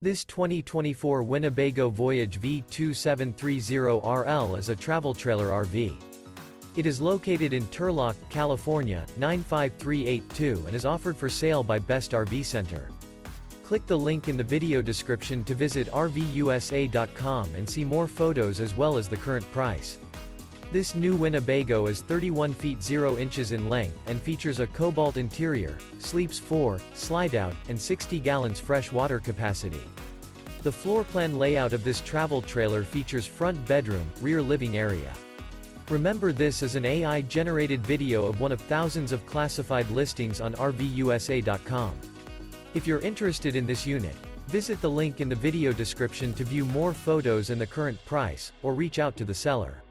This 2024 Winnebago Voyage V2730RL is a travel trailer RV. It is located in Turlock, California, 95382 and is offered for sale by Best RV Center. Click the link in the video description to visit RVUSA.com and see more photos as well as the current price. This new Winnebago is 31 feet 0 inches in length and features a Cobalt interior, sleeps 4, Slideout, and 60 gallons fresh water capacity. The floor plan layout of this travel trailer features front bedroom, rear living area. Remember, this is an AI-generated video of one of thousands of classified listings on RVUSA.com. If you're interested in this unit, visit the link in the video description to view more photos and the current price, or reach out to the seller.